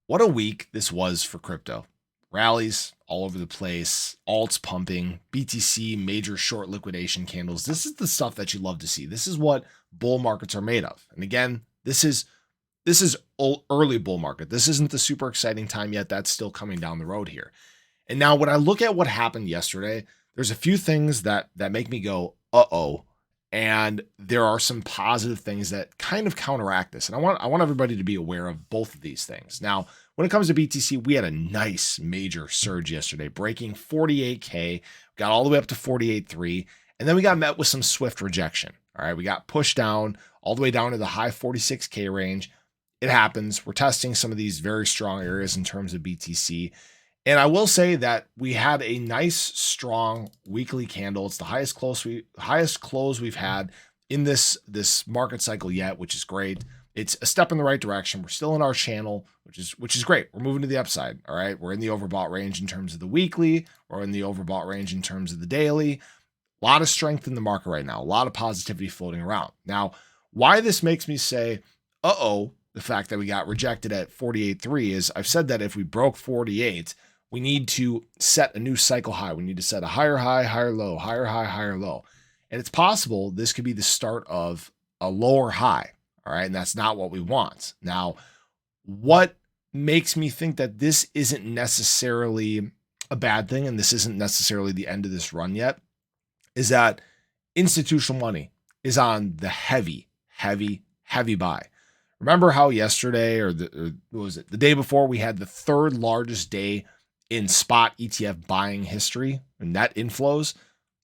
What a week this was for crypto. Rallies all over the place, alts pumping, BTC major short liquidation candles. This is the stuff that you love to see. This is what bull markets are made of. And again, this is early bull market. This isn't the super exciting time yet. That's still coming down the road here. And now when I look at what happened yesterday, there's a few things that make me go, uh-oh. And there are some positive things that kind of counteract this. And I want everybody to be aware of both of these things. Now, when it comes to BTC, we had a nice major surge yesterday, breaking 48K, got all the way up to 48.3, and then we got met with some swift rejection. All right, we got pushed down all the way down to the high 46K range. It happens. We're testing some of these very strong areas in terms of BTC. And I will say that we had a nice, strong weekly candle. It's the highest close we've had in this market cycle yet, which is great. It's a step in the right direction. We're still in our channel, which is great. We're moving to the upside. All right. We're in the overbought range in terms of the weekly. We're in the overbought range in terms of the daily. A lot of strength in the market right now. A lot of positivity floating around. Now, why this makes me say, uh-oh, the fact that we got rejected at 48.3 is I've said that if we broke 48, we need to set a new cycle high. We need to set a higher high, higher low, higher high, higher low. And it's possible this could be the start of a lower high. All right. And that's not what we want. Now, what makes me think that this isn't necessarily a bad thing, and this isn't necessarily the end of this run yet, is that institutional money is on the heavy buy. Remember how yesterday or what was it? The day before we had the third largest day in spot ETF buying history and net inflows?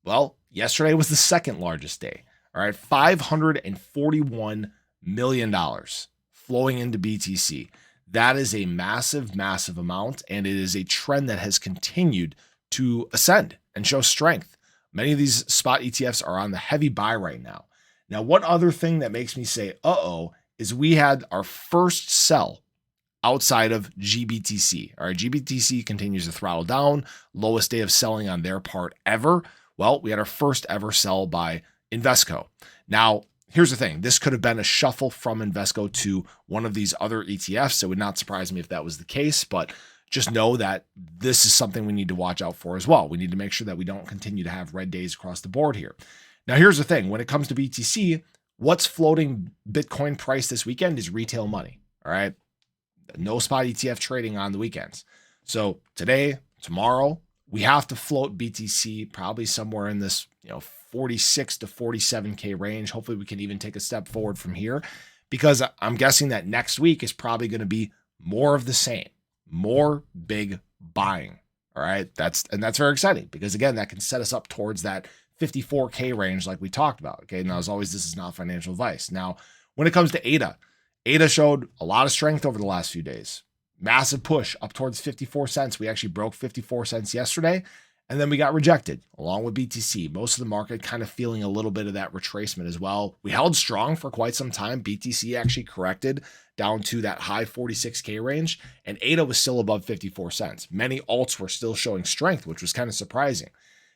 Well, yesterday was the second largest day. All right, $541 million flowing into BTC. That is a massive amount, and it is a trend that has continued to ascend and show strength. Many of these spot ETFs are on the heavy buy right now. Now, one other thing that makes me say, uh-oh, is we had our first sell outside of GBTC. All right, GBTC continues to throttle down, lowest day of selling on their part ever. Well, we had our first ever sell by Invesco. Now, here's the thing. This could have been a shuffle from Invesco to one of these other ETFs. It would not surprise me if that was the case, but just know that this is something we need to watch out for as well. We need to make sure that we don't continue to have red days across the board here. Now, here's the thing. When it comes to BTC, what's floating Bitcoin price this weekend is retail money. All right. No spot ETF trading on the weekends. So today, tomorrow, we have to float BTC probably somewhere in this, 46 to 47K range. Hopefully we can even take a step forward from here, because I'm guessing that next week is probably going to be more of the same, more big buying. All right. That's very exciting, because again, that can set us up towards that 54K range like we talked about. Okay. Now, as always, this is not financial advice. Now, when it comes to ADA showed a lot of strength over the last few days. Massive push up towards 54 cents. We actually broke 54 cents yesterday, and then we got rejected along with BTC. Most of the market kind of feeling a little bit of that retracement as well. We held strong for quite some time. BTC actually corrected down to that high 46K range, and ADA was still above 54 cents. Many alts were still showing strength, which was kind of surprising.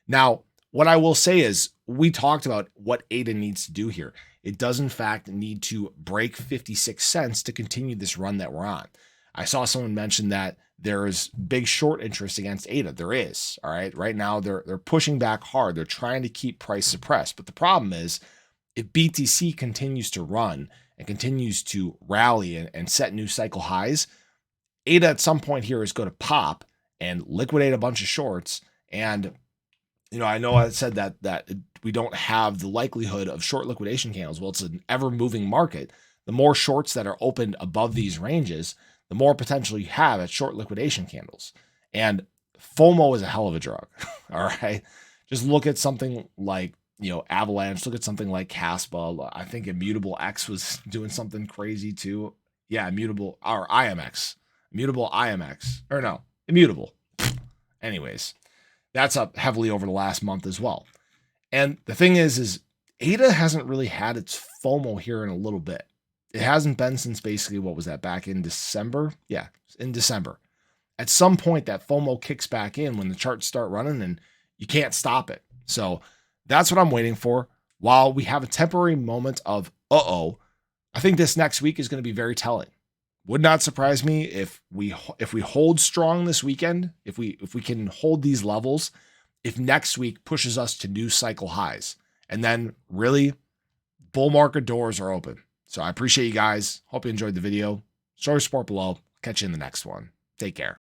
Now, what I will say is we talked about what ADA needs to do here. It does, in fact, need to break 56 cents to continue this run that we're on. I saw someone mention that there is big short interest against ADA. There is. All right. Right now, they're pushing back hard. They're trying to keep price suppressed. But the problem is, if BTC continues to run and continues to rally and set new cycle highs, ADA at some point here is going to pop and liquidate a bunch of shorts. And I know I said that we don't have the likelihood of short liquidation candles. Well, it's an ever-moving market. The more shorts that are opened above these ranges, the more potential you have at short liquidation candles. And FOMO is a hell of a drug. All right. Just look at something like, Avalanche. Look at something like Caspa. I think Immutable X was doing something crazy too. Yeah, Immutable IMX. Immutable. Anyways. That's up heavily over the last month as well. And the thing is ADA hasn't really had its FOMO here in a little bit. It hasn't been since basically, what was that, back in December? Yeah, in December. At some point, that FOMO kicks back in when the charts start running and you can't stop it. So that's what I'm waiting for. While we have a temporary moment of, I think this next week is going to be very telling. Would not surprise me if we hold strong this weekend, if we can hold these levels, if next week pushes us to new cycle highs. And then really, bull market doors are open. So I appreciate you guys. Hope you enjoyed the video. Show your support below. Catch you in the next one. Take care.